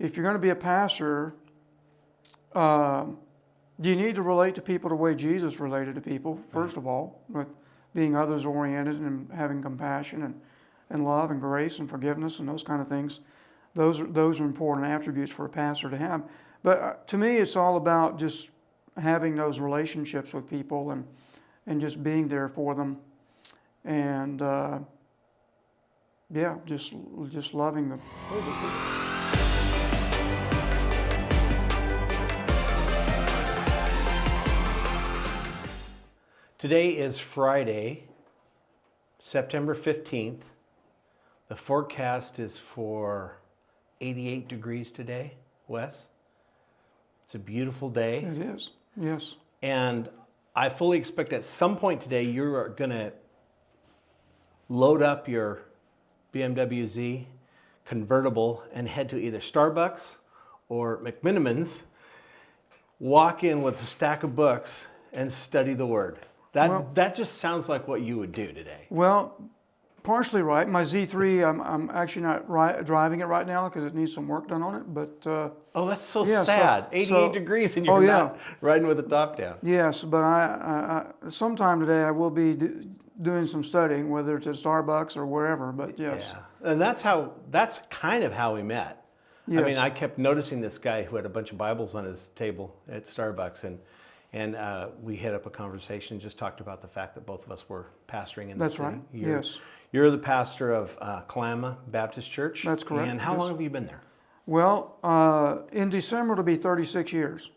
if you're going to be a pastor, you need to relate to people the way Jesus related to people, first of all, with being others-oriented and having compassion and love and grace and forgiveness and those kind of things. Those are important attributes for a pastor to have. But to me, it's all about just having those relationships with people and just being there for them. And just loving them. Today is Friday, September 15th. The forecast is for 88 degrees today, Wes. It's a beautiful day. It is, yes. And I fully expect at some point today you are going to load up your BMW Z convertible and head to either Starbucks or McMinimans, walk in with a stack of books and study the Word. That just sounds like what you would do today. Well, partially right. My Z3, I'm actually not driving it right now because it needs some work done on it. But oh, that's so sad. 88 degrees and you're not riding with the top down. Yes, but I sometime today I will be doing some studying, whether it's at Starbucks or wherever. But yes. Yeah. And that's kind of how we met. Yes. I mean, I kept noticing this guy who had a bunch of Bibles on his table at Starbucks, and we had up a conversation, just talked about the fact that both of us were pastoring in the city. That's right, You're the pastor of Kalama Baptist Church. That's correct. And how long have you been there? Well, in December it'll be 36 years.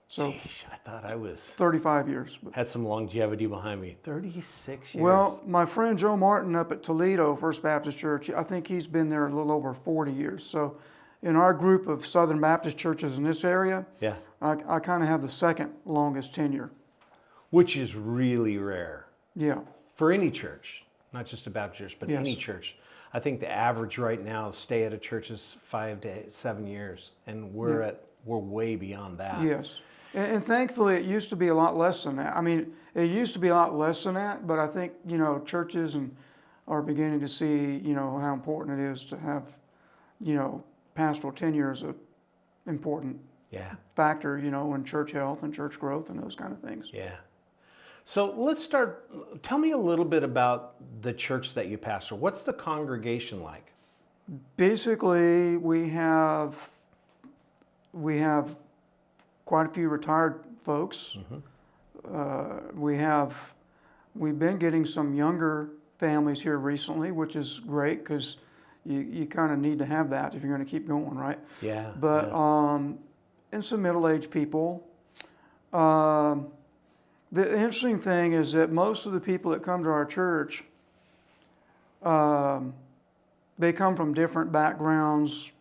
So Jeez, I thought I was 35 years. Had some longevity behind me. 36 years. Well, my friend Joe Martin up at Toledo First Baptist Church, I think he's been there a little over 40 years. So in our group of Southern Baptist churches in this area, I kind of have the second longest tenure. Which is really rare. Yeah. For any church, not just a Baptist church, but Yes. any church. I think the average right now stay at a church is 5 to 7 years, and we're way beyond that. Yes. And thankfully, it used to be a lot less than that. I mean, it used to be a lot less than that, but I think, churches are beginning to see, how important it is to have, pastoral tenure is an important factor, in church health and church growth and those kind of things. Yeah. So let's start. Tell me a little bit about the church that you pastor. What's the congregation like? Basically, we have quite a few retired folks. Mm-hmm. We've been getting some younger families here recently, which is great because you kind of need to have that if you're going to keep going, right? Yeah. But and some middle-aged people. The interesting thing is that most of the people that come to our church, they come from different backgrounds,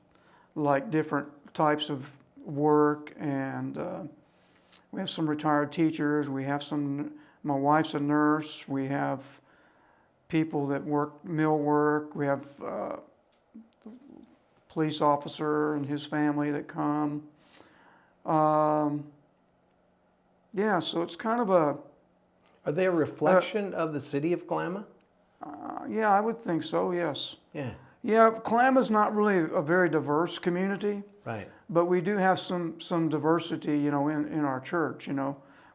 like different types of work, and we have some retired teachers. We have my wife's a nurse. We have people that work mill work. We have the police officer and his family that come. So it's kind of a... Are they a reflection of the city of Kalama? I would think so, yes. Yeah. Yeah, Kalama's not really a very diverse community. Right. But we do have some diversity, in our church.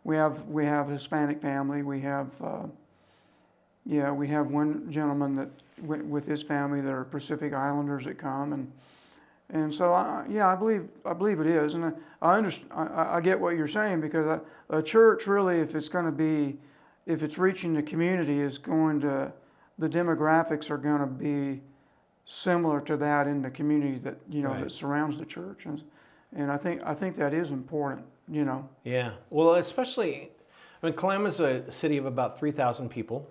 We have Hispanic family. We have one gentleman that with his family that are Pacific Islanders that come, and so I believe it is, and I get what you're saying, because a church really, if it's reaching the community, the demographics are going to be similar to that in the community that that surrounds the church, and I think that is important. Yeah. Well, especially, Kalama's a city of about 3,000 people,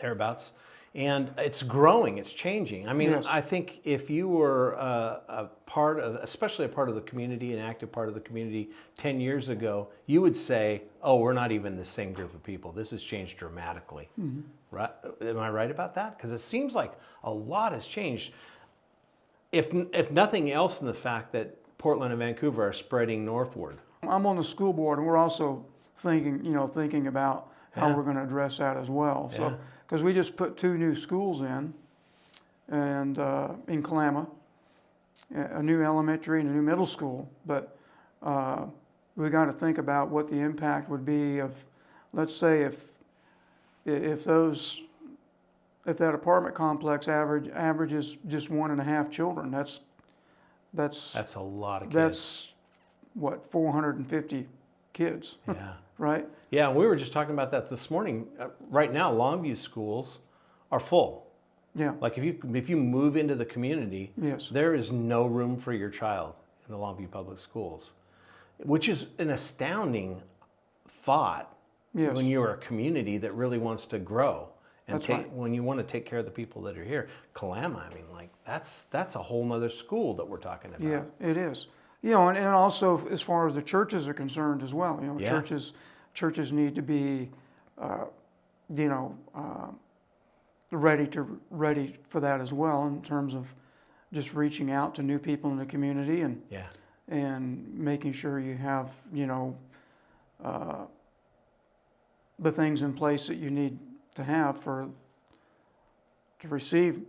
thereabouts, and it's growing. It's changing. I mean, Yes. I think if you were especially a part of the community, an active part of the community 10 years ago, you would say, "Oh, we're not even the same group of people. This has changed dramatically." Mm-hmm. Right? Am I right about that? Because it seems like a lot has changed. If nothing else, in the fact that Portland and Vancouver are spreading northward. I'm on the school board, and we're also thinking about how we're going to address that as well. So, because we just put 2 new schools in Kalama, a new elementary and a new middle school, but we got to think about what the impact would be of, let's say, if that apartment complex averages just 1.5 children. That's a lot of kids. That's what, 450 kids, Yeah. right? Yeah, and we were just talking about that this morning. Right now, Longview schools are full. Yeah. Like if you move into the community, Yes. there is no room for your child in the Longview Public Schools, which is an astounding thought. Yes. When you're a community that really wants to grow, and That's right. when you want to take care of the people that are here. Kalama, I mean, like that's a whole nother school that we're talking about. Yeah, it is. You know, and also as far as the churches are concerned as well. You know, Yeah. churches need to be, you know, ready for that as well, in terms of just reaching out to new people in the community and making sure you have, you know, the things in place that you need to have to receive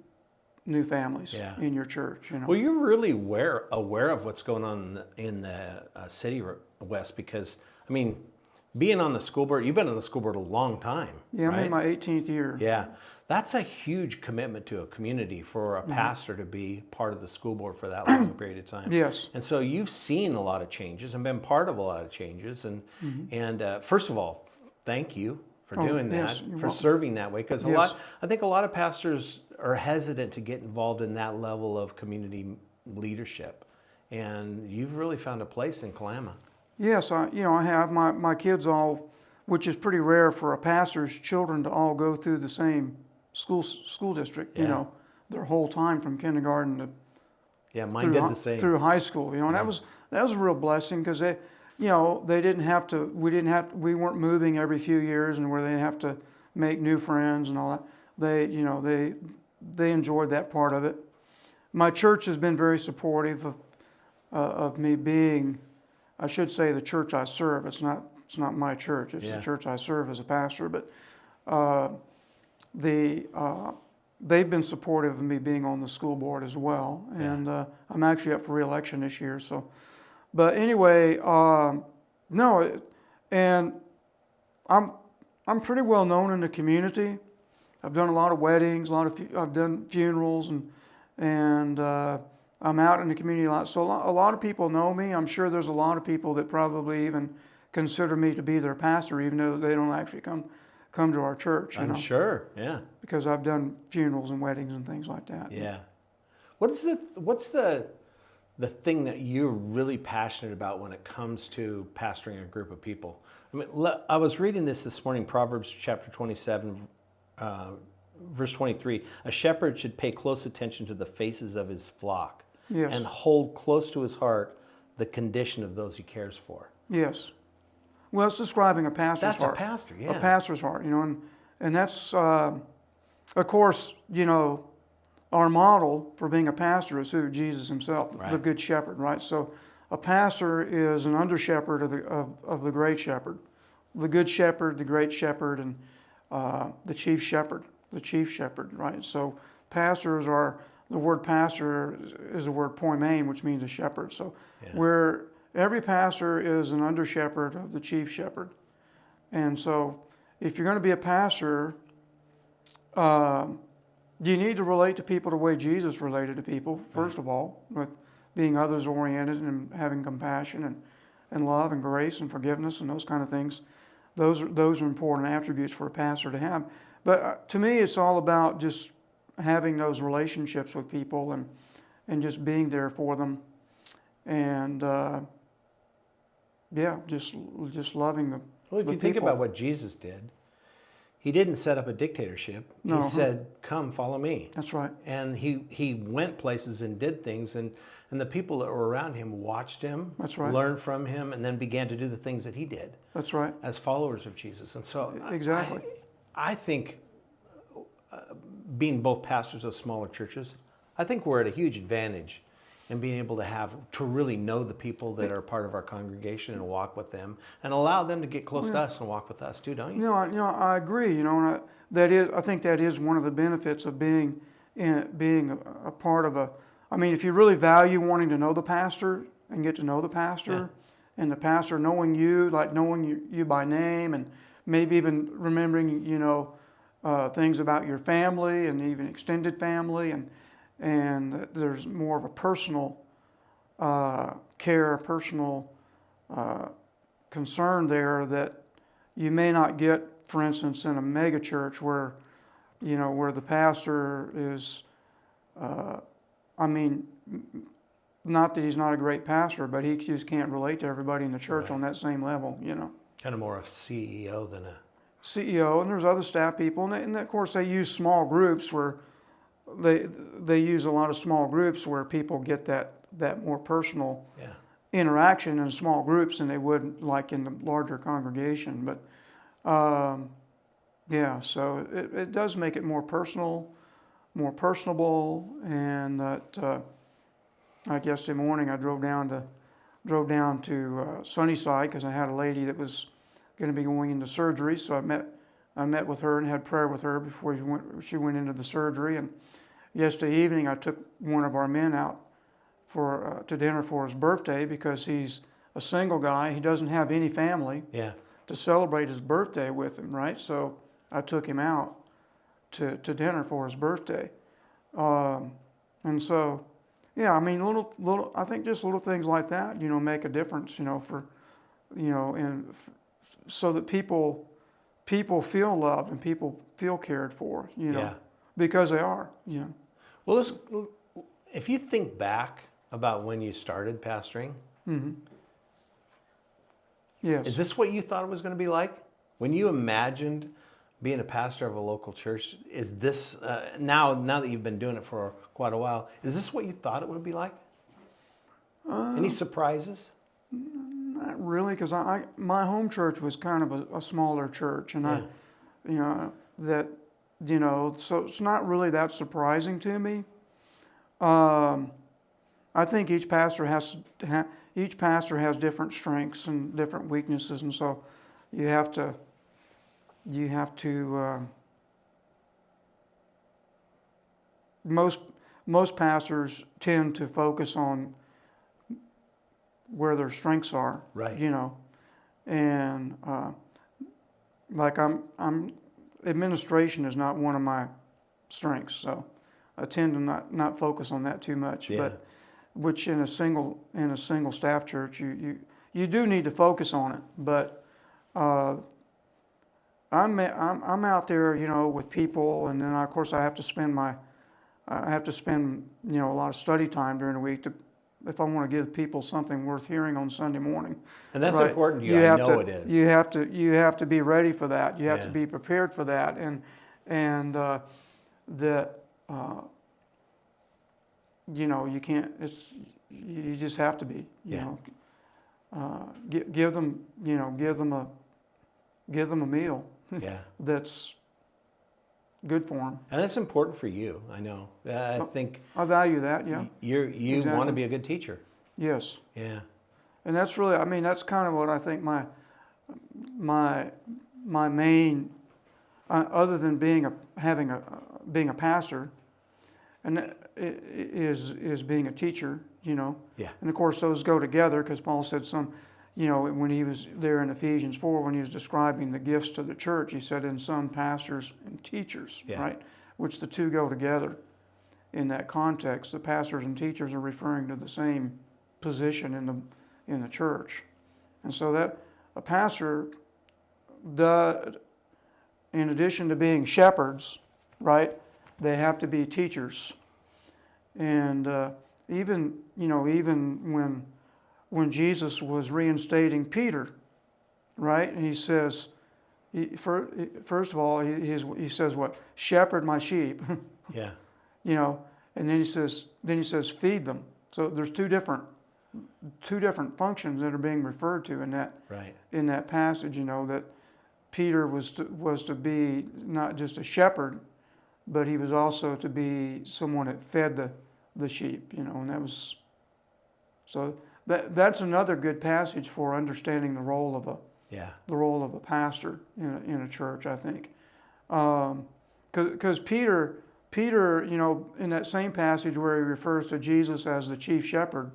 new families in your church. You know. Well, you're really aware of what's going on in the city, Wes, because I mean, being on the school board, you've been on the school board a long time. Yeah, right? I'm in my 18th year. Yeah, that's a huge commitment to a community for a pastor to be part of the school board for that long period of time. Yes. And so you've seen a lot of changes and been part of a lot of changes. And first of all, thank you for doing that, yes, you're for welcome. serving that way. Because Yes. I think a lot of pastors are hesitant to get involved in that level of community leadership. And you've really found a place in Kalama. Yes, I have my kids all, which is pretty rare for a pastor's children to all go through the same school district. Yeah. You know, their whole time from kindergarten to Yeah, mine did the same. through high school. You know, and that was a real blessing because they didn't have to. We weren't moving every few years and where they have to make new friends and all that. They enjoyed that part of it. My church has been very supportive of me being. I should say the church I serve. It's not my church. It's the church I serve as a pastor. But they've been supportive of me being on the school board as well. And I'm actually up for re-election this year. So, but anyway, no, and I'm pretty well known in the community. I've done a lot of weddings, I've done funerals, and I'm out in the community a lot. So a lot of people know me. I'm sure there's a lot of people that probably even consider me to be their pastor, even though they don't actually come to our church. I'm sure, yeah. Because I've done funerals and weddings and things like that. Yeah. What's the thing that you're really passionate about when it comes to pastoring a group of people? I mean, I was reading this morning, Proverbs chapter 27, verse 23. A shepherd should pay close attention to the faces of his flock. Yes. And hold close to his heart the condition of those he cares for. Yes. Well, it's describing a pastor's heart. That's a pastor, yeah. A pastor's heart, and that's, of course, our model for being a pastor is who? Jesus himself, Right. the good shepherd, right? So a pastor is an under shepherd of the great shepherd. The good shepherd, the great shepherd, and the chief shepherd, right? So pastors are, the word pastor is the word poimen, which means a shepherd. So every pastor is an under shepherd of the chief shepherd. And so if you're going to be a pastor, you need to relate to people the way Jesus related to people, first of all, with being others oriented and having compassion and love and grace and forgiveness and those kind of things. Those are important attributes for a pastor to have. But to me, it's all about just having those relationships with people and just being there for them, and just loving them. Well, if you think about what Jesus did, he didn't set up a dictatorship. He said, "Come, follow me." That's right. And he went places and did things, and the people that were around him watched him, That's right. learned from him, and then began to do the things that he did. That's right. As followers of Jesus. And so Exactly. I think being both pastors of smaller churches, I think we're at a huge advantage in being able to really know the people that are part of our congregation and walk with them and allow them to get close to us and walk with us too, don't you? I agree. And I think that is one of the benefits of being a part of I mean, if you really value wanting to know the pastor and get to know the pastor, and the pastor knowing you, like knowing you by name, and maybe even remembering, things about your family and even extended family, and that there's more of a personal care, personal concern there that you may not get, for instance, in a mega church where the pastor is, not that he's not a great pastor, but he just can't relate to everybody in the church on that same level, Kind of more of CEO than a CEO, and there's other staff people, and of course they use small groups where they use a lot of small groups where people get that more personal interaction in small groups than they would like in the larger congregation. But so it does make it more personal, more personable, and that like yesterday morning I drove down to Sunnyside because I had a lady that was going to be going into surgery, so I met with her and had prayer with her before she went into the surgery. And yesterday evening I took one of our men out to dinner for his birthday because he's a single guy. He doesn't have any family to celebrate his birthday with him, right? So I took him out to dinner for his birthday, and so little I think just little things like that make a difference so that people feel loved and people feel cared for because they are. Well, if you think back about when you started pastoring, yes, is this what you thought it was going to be like when you imagined being a pastor of a local church? Is this now that you've been doing it for quite a while, is this what you thought it would be like? Any surprises? Not really, because my home church was kind of a smaller church, and so it's not really that surprising to me. I think each pastor has different strengths and different weaknesses, and so you have to most pastors tend to focus on where their strengths are, right? And like I'm administration is not one of my strengths, so I tend to not focus on that too much. But which in a single staff church you do need to focus on it. But I'm out there, with people, and then of course I have to spend a lot of study time during the week if I want to give people something worth hearing on Sunday morning. And that's right? important to you. I know it is. You have to be ready for that. You have to be prepared for that, and you can't. You just have to be. Give them a meal. That's good for them. And that's important for you. I know. I think I value that. Yeah. You Exactly. want to be a good teacher. Yes. Yeah. And that's really. That's kind of what I think my main, other than being a pastor, and is being a teacher. Yeah. And of course those go together because Paul said when he was there in Ephesians 4, when he was describing the gifts to the church, he said, in some pastors and teachers, right? Which the two go together in that context. The pastors and teachers are referring to the same position in the church. And so that a pastor, in addition to being shepherds, right, they have to be teachers. And even when Jesus was reinstating Peter, right? And he says, first of all, he says what? Shepherd my sheep. Yeah. And then he says, feed them. So there's two different functions that are being referred to in that passage. That Peter was to be not just a shepherd, but he was also to be someone that fed the sheep. And that was so. That's another good passage for understanding the role of a pastor in a church, I think, because Peter Peter, in that same passage where he refers to Jesus as the chief shepherd,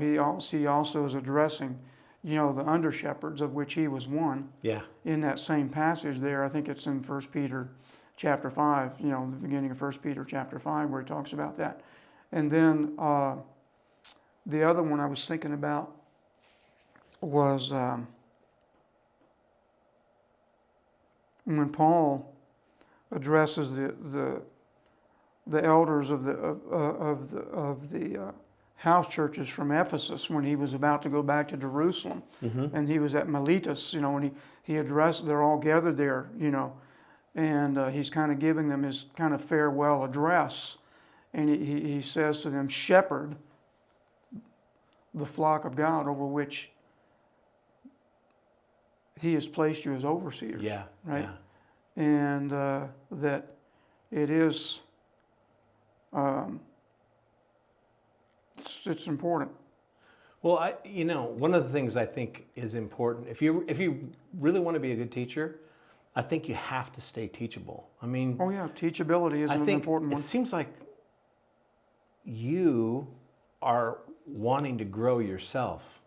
he also is addressing, the under shepherds, of which he was one. Yeah. In that same passage there, I think it's in 1 Peter chapter 5, the beginning of 1 Peter chapter 5, where he talks about that. And then the other one I was thinking about was when Paul addresses the elders of the house churches from Ephesus when he was about to go back to Jerusalem, and he was at Miletus, when he addressed, they're all gathered there, and he's kind of giving them his kind of farewell address, and he says to them, shepherd the flock of God over which he has placed you as overseers. Yeah. Right? Yeah. And that it is, it's important. Well, one of the things I think is important, if you really want to be a good teacher, I think you have to stay teachable. I mean, Oh yeah, teachability is an important one. It seems like you are wanting to grow yourself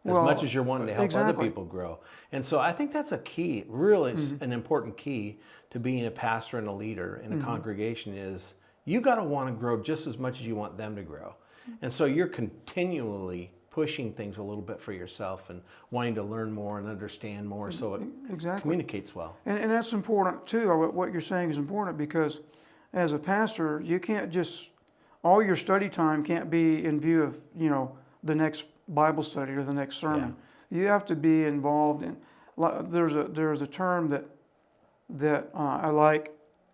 as much as you're wanting to help other people grow. And so I think that's a key, really an important key to being a pastor and a leader in a congregation is you got to want to grow just as much as you want them to grow. And so you're continually pushing things a little bit for yourself and wanting to learn more and understand more so it communicates well. And that's important too. What you're saying is important because as a pastor, you can't just, all your study time can't be in view of, the next Bible study or the next sermon. Yeah. You have to be involved in, there's a term that I like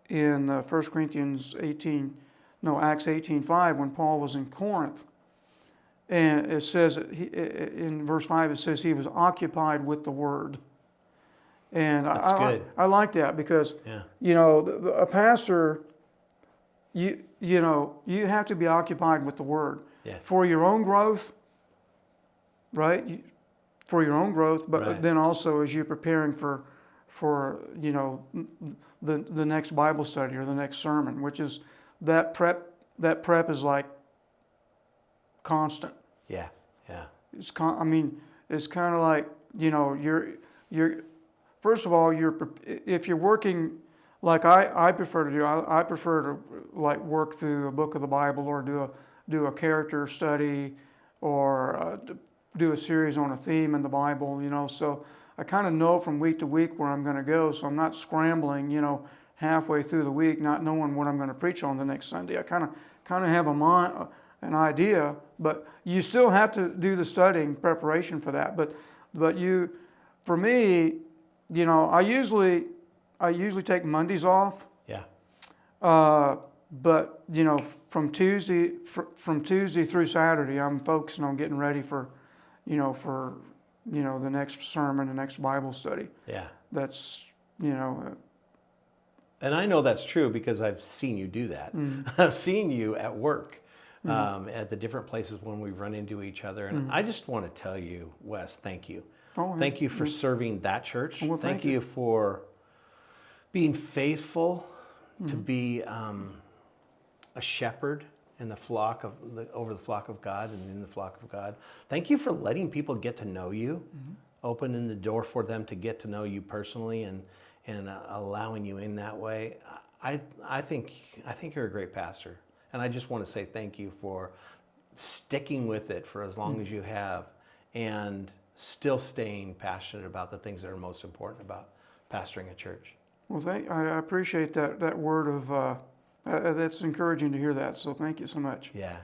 in 1 Corinthians Acts 18:5 when Paul was in Corinth. And it says, in verse 5, it says he was occupied with the word. And I like that because, a pastor, you have to be occupied with the word for your own growth, right? For your own growth, but then also as you're preparing for the next Bible study or the next sermon, which is that prep is like constant. Yeah, yeah. It's kind of like, you're first of all, if you're working like I prefer to do, I prefer to like work through a book of the Bible or do a character study or do a series on a theme in the Bible, so I kind of know from week to week where I'm going to go, so I'm not scrambling, halfway through the week, not knowing what I'm going to preach on the next Sunday. I kind of have an idea, but you still have to do the studying preparation for that. But for me, I usually take Mondays off. Yeah. But from Tuesday through Saturday, I'm focusing on getting ready for the next sermon, the next Bible study. Yeah. That's And I know that's true because I've seen you do that. I've seen you at work at the different places when we run into each other. And I just want to tell you, Wes, thank you. Thank you for serving that church. Well, thank you for being faithful to be a shepherd in the flock over the flock of God and in the flock of God. Thank you for letting people get to know you, opening the door for them to get to know you personally and allowing you in that way. I think you're a great pastor, and I just want to say thank you for sticking with it for as long as you have, and still staying passionate about the things that are most important about pastoring a church. Well, I appreciate that word of that's encouraging to hear that. So thank you so much. Yeah.